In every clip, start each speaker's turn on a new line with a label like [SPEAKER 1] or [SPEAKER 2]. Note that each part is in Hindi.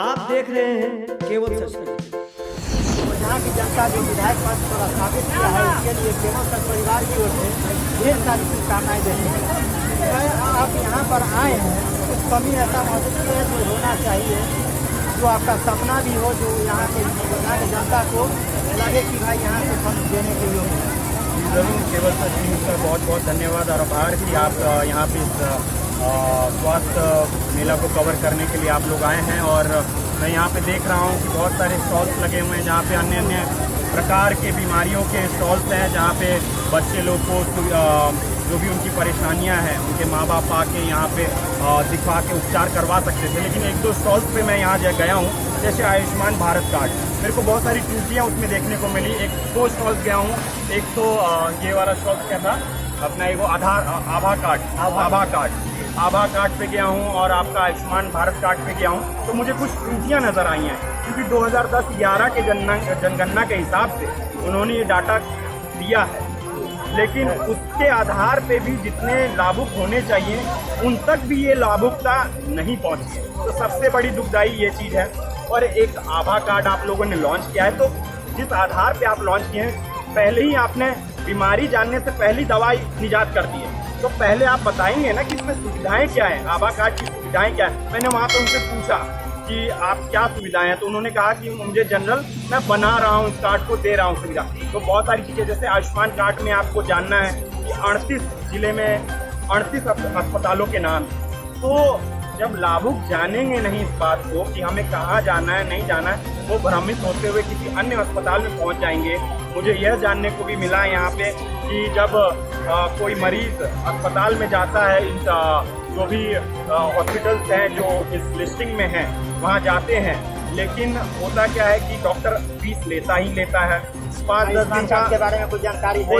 [SPEAKER 1] आप देख रहे हैं केवल सच।
[SPEAKER 2] यहाँ की जनता जो विधायक पद पर स्थापित किया है उसके लिए केवल सच परिवार की ओर से ढेर सारी शुभकामनाएं देते हैं। आप यहाँ पर आए हैं, कुछ कमी ऐसा महसूस है जो होना चाहिए, जो आपका सपना भी हो, जो यहाँ के जनता को लगे कि भाई यहाँ से फंड देने के योग्य है।
[SPEAKER 3] ज़रूर केवल सच न्यूज़ का बहुत बहुत धन्यवाद और आभार कि आप यहाँ पे इस स्वास्थ्य मेला को कवर करने के लिए आप लोग आए हैं। और मैं यहाँ पे देख रहा हूँ कि बहुत सारे स्टॉल्स लगे हुए हैं जहाँ पे अन्य अन्य प्रकार के बीमारियों के स्टॉल्स हैं, जहाँ पे बच्चे लोग को जो भी उनकी परेशानियां हैं उनके माँ बाप आके यहाँ पे दिखा के उपचार करवा सकते थे। लेकिन एक दो स्टॉल्स पे मैं यहाँ गया हूँ, जैसे आयुष्मान भारत कार्ड, मेरे को बहुत सारी त्रुटियाँ उसमें देखने को मिली। एक दो स्टॉल्स गया हूँ, एक तो ये वाला स्टॉल क्या था अपना, एक आभा कार्ड पे गया हूँ और आपका आयुष्मान भारत कार्ड पे गया हूँ, तो मुझे कुछ त्रुटियाँ नज़र आई हैं। क्योंकि 2010-11 के जनगणना के हिसाब से उन्होंने ये डाटा दिया है, लेकिन उसके आधार पे भी जितने लाभुक होने चाहिए उन तक भी ये लाभुकता नहीं पहुंची है। तो सबसे बड़ी दुखदाई ये चीज़ है। और एक आभा कार्ड आप लोगों ने लॉन्च किया है, तो जिस आधार पे आप लॉन्च किए हैं, पहले ही आपने बीमारी जानने से पहले दवाई निजात कर दी है, तो पहले आप बताएंगे ना कि इसमें सुविधाएं क्या हैं, आभा कार्ड की सुविधाएं क्या हैं। मैंने वहाँ पे उनसे पूछा कि आप क्या सुविधाएं हैं, तो उन्होंने कहा कि मुझे जनरल मैं बना रहा हूं, इस कार्ड को दे रहा हूं सुविधा। तो बहुत सारी चीज़ें, जैसे आयुष्मान कार्ड में आपको जानना है कि 38 जिले में 38 अस्पतालों के नाम। तो जब लाभुक जानेंगे नहीं इस बात को कि हमें कहाँ जाना है नहीं जाना है, वो भ्रमित होते हुए किसी अन्य अस्पताल में पहुँच जाएंगे। मुझे यह जानने को भी मिला यहाँ पे कि जब कोई मरीज अस्पताल में जाता है, इन जो भी हॉस्पिटल्स हैं जो इस लिस्टिंग में हैं वहाँ जाते हैं, लेकिन होता क्या है कि डॉक्टर फीस लेता ही लेता है। 5-10 दिन
[SPEAKER 2] के बारे में कोई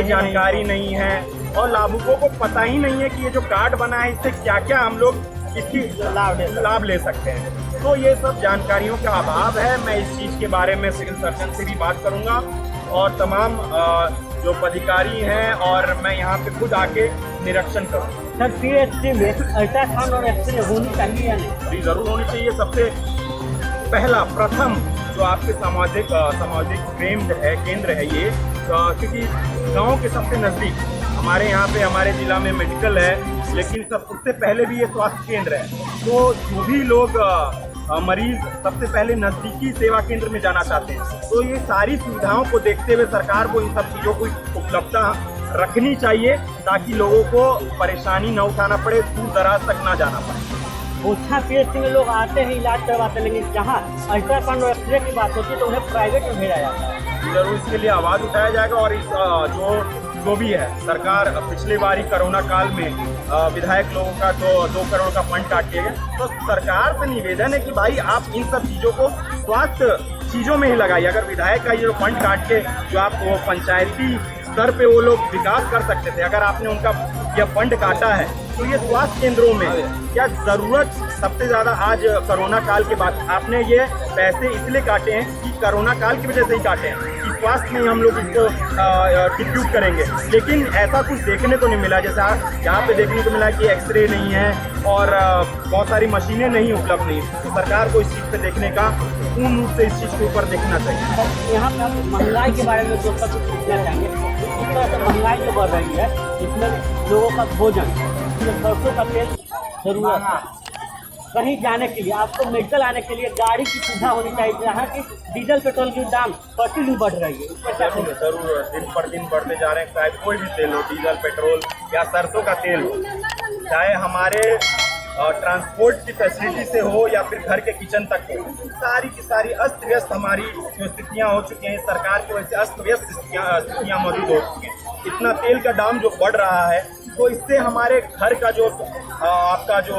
[SPEAKER 3] जानकारी नहीं है और लाभुकों को पता ही नहीं है कि ये जो कार्ड बना है इससे क्या क्या हम लोग इसकी लाभ ले सकते हैं। तो ये सब जानकारियों का अभाव है। मैं इस चीज़ के बारे में सिविल सर्जन से भी बात करूँगा और तमाम जो पदाधिकारी हैं, और मैं यहाँ पे खुद आके निरीक्षण करूँगा।
[SPEAKER 2] सर, पीएचसी में अल्ट्रासाउंड और एक्सरे होनी चाहिए या नहीं?
[SPEAKER 3] जी ज़रूर होनी चाहिए। सबसे पहला प्रथम जो आपके सामाजिक केंद्र है ये, क्योंकि गांव के सबसे नज़दीक हमारे यहाँ पे हमारे ज़िला में मेडिकल है, लेकिन उससे पहले भी ये स्वास्थ्य केंद्र है। तो जो भी लोग मरीज सबसे पहले नज़दीकी सेवा केंद्र में जाना चाहते हैं, तो ये सारी सुविधाओं को देखते हुए सरकार को इन सब चीज़ों को उपलब्धता रखनी चाहिए ताकि लोगों को परेशानी न उठाना पड़े, दूर दराज तक ना जाना पड़े।
[SPEAKER 2] ओछा पीएचसी में लोग आते हैं, इलाज करवाते हैं, लेकिन जहाँ अल्ट्रासाउंड और एक्सरे की बात होती है तो उन्हें प्राइवेट में भेजा जाता है।
[SPEAKER 3] जरूर इसके लिए आवाज़ उठाया जाएगा। और इस जो भी है, सरकार पिछले बार ही कोरोना काल में विधायक लोगों का 2 करोड़ का फंड काट दिया गया, तो सरकार से निवेदन है कि भाई आप इन सब चीज़ों को स्वास्थ्य चीज़ों में ही लगाइए। अगर विधायक का ये जो फंड काट के जो आप वो पंचायती स्तर पे वो लोग विकास कर सकते थे, अगर आपने उनका यह फंड काटा है तो ये स्वास्थ्य केंद्रों में क्या ज़रूरत सबसे ज़्यादा आज कोरोना काल के बाद आपने ये पैसे इसलिए काटे हैं कि कोरोना काल की वजह से ही काटे हैं कि स्वास्थ्य में हम लोग इसको डिस्ट्रीब्यूट करेंगे। लेकिन ऐसा कुछ देखने को नहीं मिला, जैसा यहाँ पे देखने को मिला कि एक्सरे नहीं है और बहुत सारी मशीनें नहीं उपलब्ध नहीं। तो सरकार को इस चीज़ पे देखने का पूर्ण रूप से इस चीज़ के ऊपर देखना चाहिए।
[SPEAKER 2] यहाँ पर महंगाई के बारे में जो सब कुछ पूछना चाहेंगे, इस तरह से महंगाई जो बढ़ रही है, इसमें लोगों का भोजन, सरसों का तेल जरूरत है, कहीं जाने के लिए आपको मेडिकल आने के लिए गाड़ी की सुविधा होनी चाहिए, जहाँ की डीजल पेट्रोल की दाम प्रतिदिन बढ़ रही है। इस पर क्या कहेंगे?
[SPEAKER 3] जरूर दिन पर दिन बढ़ते जा रहे हैं, चाहे कोई भी तेल हो, डीजल पेट्रोल या सरसों का तेल हो, चाहे हमारे ट्रांसपोर्ट की फैसिलिटी से हो या फिर घर के किचन तक हो, सारी की सारी अस्त व्यस्त हमारी जो स्थितियाँ हो चुकी हैं, सरकार की वजह से अस्त व्यस्त स्थितियाँ मौजूद हो चुकी हैं। इतना तेल का दाम जो बढ़ रहा है, तो इससे हमारे घर का जो आपका जो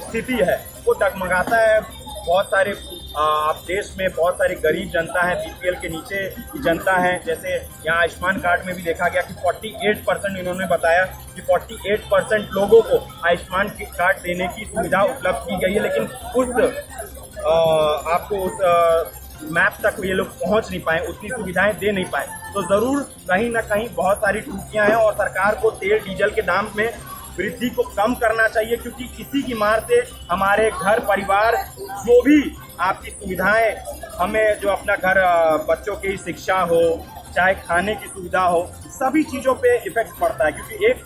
[SPEAKER 3] स्थिति है वो डगमगाता है। बहुत सारे आप देश में बहुत सारी गरीब जनता है, बीपीएल के नीचे की जनता है। जैसे यहाँ आयुष्मान कार्ड में भी देखा गया कि 48% इन्होंने बताया कि 48% लोगों को आयुष्मान कार्ड देने की सुविधा उपलब्ध की गई है, लेकिन उस मैप तक ये लोग पहुंच नहीं पाए, उतनी सुविधाएं दे नहीं पाए। तो ज़रूर कहीं ना कहीं बहुत सारी त्रुटियां हैं और सरकार को तेल डीजल के दाम में वृद्धि को कम करना चाहिए, क्योंकि इसी की मार से हमारे घर परिवार जो भी आपकी सुविधाएं, हमें जो अपना घर बच्चों की शिक्षा हो चाहे खाने की सुविधा हो, सभी चीज़ों पे इफेक्ट पड़ता है, क्योंकि एक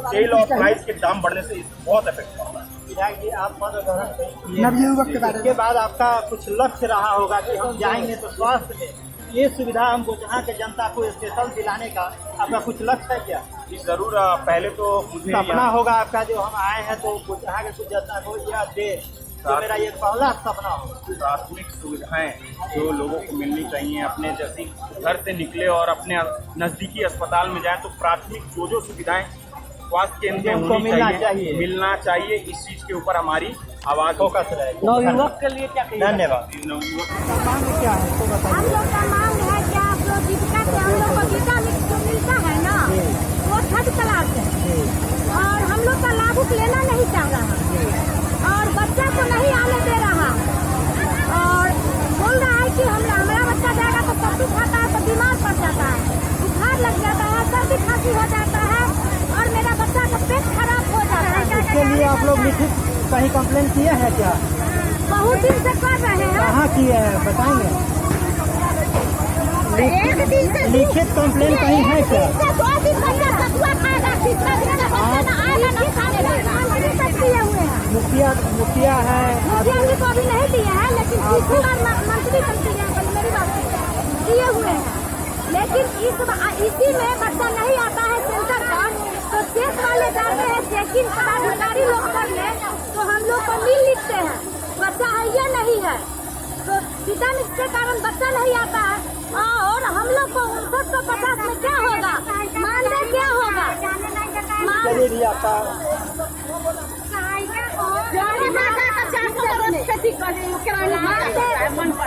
[SPEAKER 3] तेल और प्राइस के दाम बढ़ने से बहुत इफेक्ट पड़ता है।
[SPEAKER 2] विधायक जी, आप पद ग्रहण किए, इसके बाद आपका कुछ लक्ष्य रहा होगा कि हम जाएंगे तो स्वास्थ्य में ये सुविधा हमको जहाँ के जनता को स्पेशल दिलाने का आपका कुछ लक्ष्य है क्या?
[SPEAKER 3] जी जरूर। पहले तो मुझे
[SPEAKER 2] सपना होगा आपका, जो हम आए हैं तो यहाँ के कुछ जनता को यह दे, तो मेरा ये पहला सपना होगा।
[SPEAKER 3] प्राथमिक सुविधाएं जो लोगों को मिलनी चाहिए, अपने जैसे घर से निकले और अपने नज़दीकी अस्पताल में जाए तो प्राथमिक जो सुविधाएं स्वास्थ्य केंद्र में होनी चाहिए, मिलना चाहिए। इस चीज़ के ऊपर हमारी आवाज़
[SPEAKER 2] फोकस रहेगी।
[SPEAKER 1] नवयुवक के लिए क्या कहिएगा?
[SPEAKER 2] धन्यवाद। मांग क्या है तो
[SPEAKER 4] हम
[SPEAKER 2] बताइए।
[SPEAKER 4] लोग का मांग है कि आप लोग जीविका से हम लोग को जीविका जो मिलता है ना, वो थर्ड क्लास है और हम लोग का लाभुक लेना नहीं चाह रहा और बच्चा को नहीं आने दे रहा और बोल रहा है कि हमारा बच्चा जाएगा तो सब्जी खाता है तो बीमार पड़ जाता है, बुखार लग जाता है, सर्दी खांसी हो जाता है और मेरा बच्चा का पेट खराब हो जाता है।
[SPEAKER 2] इसके लिए आप लोग लिखित कहीं कंप्लेन किए हैं क्या?
[SPEAKER 4] बहुत दिन से कर रहे हैं।
[SPEAKER 2] कहाँ किए हैं बताएंगे?
[SPEAKER 4] एक दिन से
[SPEAKER 2] लिखित कंप्लेन कहीं है क्या?
[SPEAKER 4] दो दिन बच्चा सतुआ खाएगा, तीसरा दिन का बच्चा ना आएगा ना खाने लगा। दिए हुए हैं
[SPEAKER 2] मुखिया है,
[SPEAKER 4] मुखिया जी को अभी नहीं दिए हैं, लेकिन तीसरी बार मंत्री बनती है, मेरी बात दिए हुए हैं। लेकिन इसी में बच्चा नहीं आता है सेंटर पर, तो चेक वाले जाते हैं चेकिंग पदाधिकारी लोग करने, तो हम लोग को मिल लिखते हैं बच्चा है या नहीं है, तो विटामिन के कारण बच्चा नहीं आता है। और हम लोग को 5950 में क्या होगा, मानदेय क्या होगा?
[SPEAKER 2] चलिए भी आपका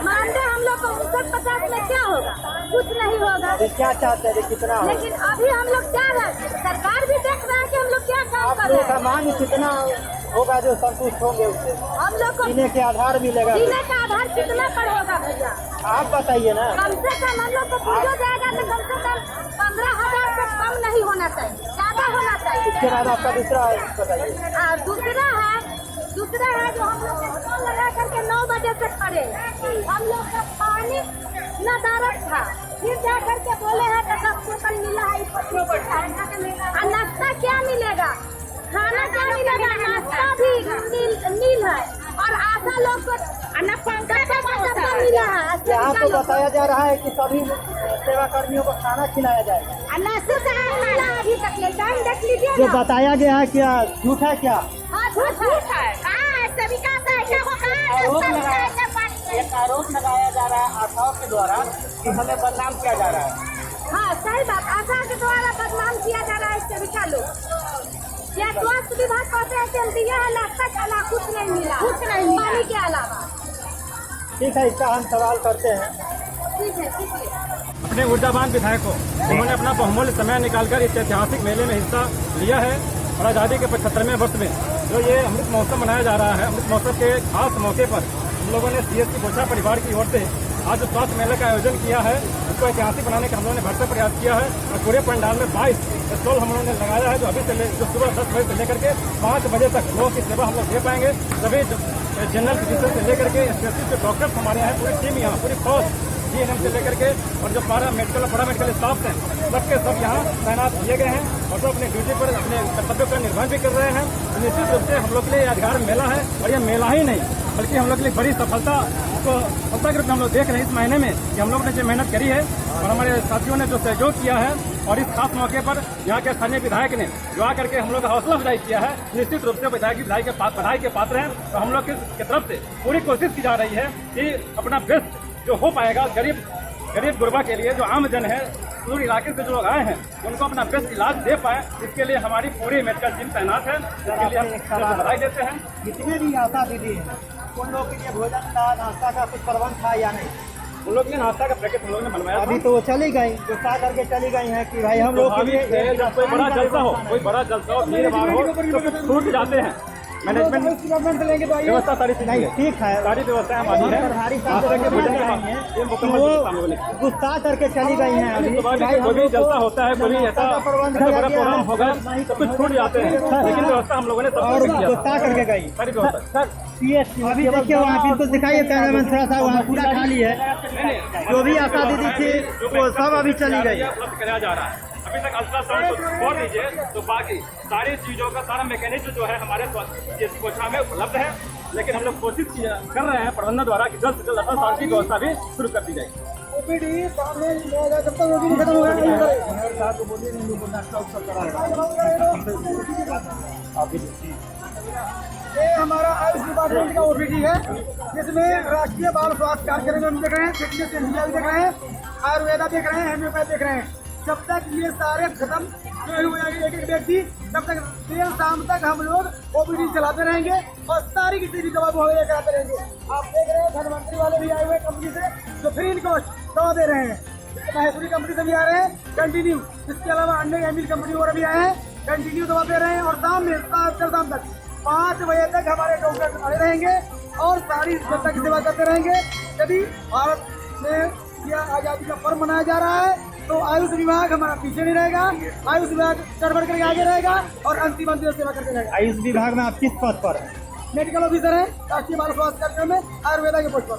[SPEAKER 4] मानदेय हम लोग को 5950 में क्या होगा? कुछ नहीं होगा।
[SPEAKER 2] अभी क्या चाहते हैं कितना हो?
[SPEAKER 4] लेकिन अभी हम लोग क्या है, सरकार भी देख रहा है कि हम लोग क्या काम
[SPEAKER 2] आप
[SPEAKER 4] कर
[SPEAKER 2] लोग
[SPEAKER 4] रहे
[SPEAKER 2] का
[SPEAKER 4] हैं।
[SPEAKER 2] मांग कितना होगा जो संतुष्ट होंगे उससे?
[SPEAKER 4] हम लोग को
[SPEAKER 2] जीने के आधार मिलेगा?
[SPEAKER 4] जीने का आधार कितना पर होगा भैया?
[SPEAKER 2] आप बताइए ना।
[SPEAKER 4] कम से कम हम लोग को पूछा जाएगा तो कम से कम 15,000 से कम नहीं होना चाहिए, ज्यादा होना चाहिए।
[SPEAKER 2] इसके बाद आपका दूसरा बताइए।
[SPEAKER 4] और दूसरा है जो हम लोग स्टॉल लगा करके 9 बजे से खड़े, हम लोग का पानी नदारत था, फिर जा करके बोले हैं तो सबसे कल मिला है 25। नाश्ता क्या मिलेगा, खाना क्या मिलेगा? नाश्ता भी नील है और आशा लोग को पंखा मिला है।
[SPEAKER 2] यहाँ तो बताया जा रहा है कि सभी सेवा कर्मियों को खाना खिलाया जाएगा।
[SPEAKER 4] नाश्ता से मिला है अभी तक, ले टाइम देख लीजिए
[SPEAKER 2] जो
[SPEAKER 4] ना।
[SPEAKER 2] बताया गया है क्या झूठ है क्या?
[SPEAKER 4] हाँ झूठ है। कहाँ है सेविका से ऐसा हो, कहाँ है सेविका ऐसा पानी?
[SPEAKER 2] एक आरोप लगाया जा रहा है आशाओं के द्वारा कि हमें बदनाम किया जा रहा है।
[SPEAKER 4] हाँ सही बात, आशा के द्वारा बदनाम किया जा रहा है सेविका लोग। या स्वास्थ्य विभाग कहते हैं कि हम दिया है नाश्ता खाना, कुछ नहीं मिला, पानी के अलावा।
[SPEAKER 2] ठीक है, इसका हम सवाल करते हैं।
[SPEAKER 4] ठीक है।
[SPEAKER 5] अपने ऊर्जावान विधायक को उन्होंने अपना बहुमूल्य समय निकालकर इस ऐतिहासिक मेले में हिस्सा लिया है और आज़ादी के 75वें वर्ष में जो ये अमृत महोत्सव मनाया जा रहा है, अमृत महोत्सव के खास मौके पर हम लोगों ने CSC गोछा परिवार की ओर से आज जो स्वास्थ्य मेले का आयोजन किया है उसको ऐतिहासिक बनाने का हम लोगों ने भरपूर प्रयास किया है और पूरे पंडाल में 22 स्टॉल हम लोगों ने लगाया है, जो अभी से जो सुबह 10 बजे से लेकर के 5 बजे तक लोगों की सेवा हम लोग दे पाएंगे। सभी जनरल फिजिशियन से लेकर के स्पेशलिस्ट जो डॉक्टर्स हमारे यहाँ पूरी टीम, यहाँ पूरी फौज GNM से लेकर के और जो सारा मेडिकल और पैरामेडिकल स्टाफ हैं सबके सब यहाँ तैनात किए गए हैं और सब अपने ड्यूटी पर अपने कर्तव्यों का निर्वहन भी कर रहे हैं। तो निश्चित रूप से हम लोग के लिए यादगार मेला है और यह मेला ही नहीं बल्कि हम लोग के लिए बड़ी सफलता के रूप में हम लोग देख रहे हैं इस महीने में कि हम लोग ने जो मेहनत करी है और हमारे साथियों ने जो सहयोग किया है और इस खास मौके पर यहाँ के स्थानीय विधायक ने जो आकर के हम लोग का हौसला अफजाई किया है, निश्चित रूप से विधायक बधाई के पात्र हैं। तो हम लोग की तरफ से पूरी कोशिश की जा रही है कि अपना बेस्ट जो हो पाएगा गरीब गुरबा के लिए, जो आम जन है, दूर इलाके से जो लोग आए हैं उनको अपना बेस्ट इलाज दे पाए, इसके लिए हमारी पूरी मेडिकल टीम तैनात है। इसके लिए हम बधाई देते हैं।
[SPEAKER 2] जितने भी आशा दीदी हैं उन लोगों के लिए भोजन का नाश्ता का कुछ प्रबंध था या नहीं?
[SPEAKER 5] उन लोग ने नाश्ता का पैकेट हम लोग ने बनवाया
[SPEAKER 2] अभी तो वो चली गई, गुस्सा करके चली गई हैं कि भाई हम लोग के लिए
[SPEAKER 5] जब कोई बड़ा जलसा हो, भीड़ भाड़ हो तो कुछ छूट जाते हैं, मैनेजमेंट
[SPEAKER 2] गवर्नमेंट से लेंगे तो आइए।
[SPEAKER 5] व्यवस्था सारी
[SPEAKER 2] नहीं ठीक है,
[SPEAKER 5] सारी व्यवस्थाएं हमारी है।
[SPEAKER 2] सरकारी
[SPEAKER 5] आज तक के भोजन
[SPEAKER 2] नहीं है,
[SPEAKER 5] ये मुकम्मल व्यवस्था हम लोगों ने
[SPEAKER 2] वो गुस्सा करके चली गई हैं अभी।
[SPEAKER 5] सुबह भी कोई भी जलसा होता है, कोई भी ऐसा बड़ा प्रोग्राम होगा तो कुछ छूट जाते हैं, लेकिन व्यवस्था हम लोगों ने सब
[SPEAKER 2] और
[SPEAKER 5] कुछ किया
[SPEAKER 2] गुस्सा करके गई।
[SPEAKER 5] सारी व्यवस्था।
[SPEAKER 2] अभी देखिए वहाँ पे तो दिखाइए कैमरामैन थोड़ा सा, वहाँ पूरा खाली है। जो भी आशा दीदी थी वो सब अभी चली गई।
[SPEAKER 5] उपलब्ध कराया जा रहा है। अभी तक अल्ट्रासाउंड छोड़ दीजिए तो बाकी सारी चीजों का सारा मैकेनिज्म जो है हमारे जेसी कोठा में उपलब्ध है, लेकिन हम लोग कोशिश कर रहे हैं प्रबंधन द्वारा कि जल्द से जल्द अल्ट्रासाउंड की व्यवस्था भी शुरू कर दी जाएगी।
[SPEAKER 2] ये हमारा आयुष डिपार्टमेंट का ओपीडी है, जिसमें राष्ट्रीय बाल स्वास्थ्य कार्यक्रम हम देख रहे हैं, फिटनेस इंडिया भी देख रहे हैं, आयुर्वेदा देख रहे हैं, हेम्योपैथ देख रहे हैं। जब तक ये सारे खत्म नहीं हो जाएंगे एक एक व्यक्ति, तब तक देर शाम तक हम लोग ओपीडी चलाते रहेंगे और सारी की सारी दवा मुहैया कराते रहेंगे। आप देख रहे हैं धनवंतरी वाले भी आए हुए कंपनी से जो फ्री कॉस्ट दवा दे रहे हैं। महेश्वरी कंपनी से भी आ रहे हैं कंटिन्यू, इसके अलावा अन्य एमिल कंपनी और भी आए हैं, कंटिन्यू दवा दे रहे हैं। और शाम में शाम तक 5 बजे तक हमारे डॉक्टर खड़े रहेंगे और सारी जनता की सेवा करते रहेंगे। यदि भारत में यह आज़ादी का पर्व मनाया जा रहा है तो आयुष विभाग हमारा पीछे नहीं रहेगा, आयुष विभाग चढ़ बढ़ करके आगे रहेगा और अंतिम अंतिम सेवा करते रहेगा। आयुष विभाग में आप किस पद पर? मेडिकल ऑफिसर है, राष्ट्रीय बाल स्वास्थ्य कार्यक्रम में आयुर्वेदा के पोस्ट पर।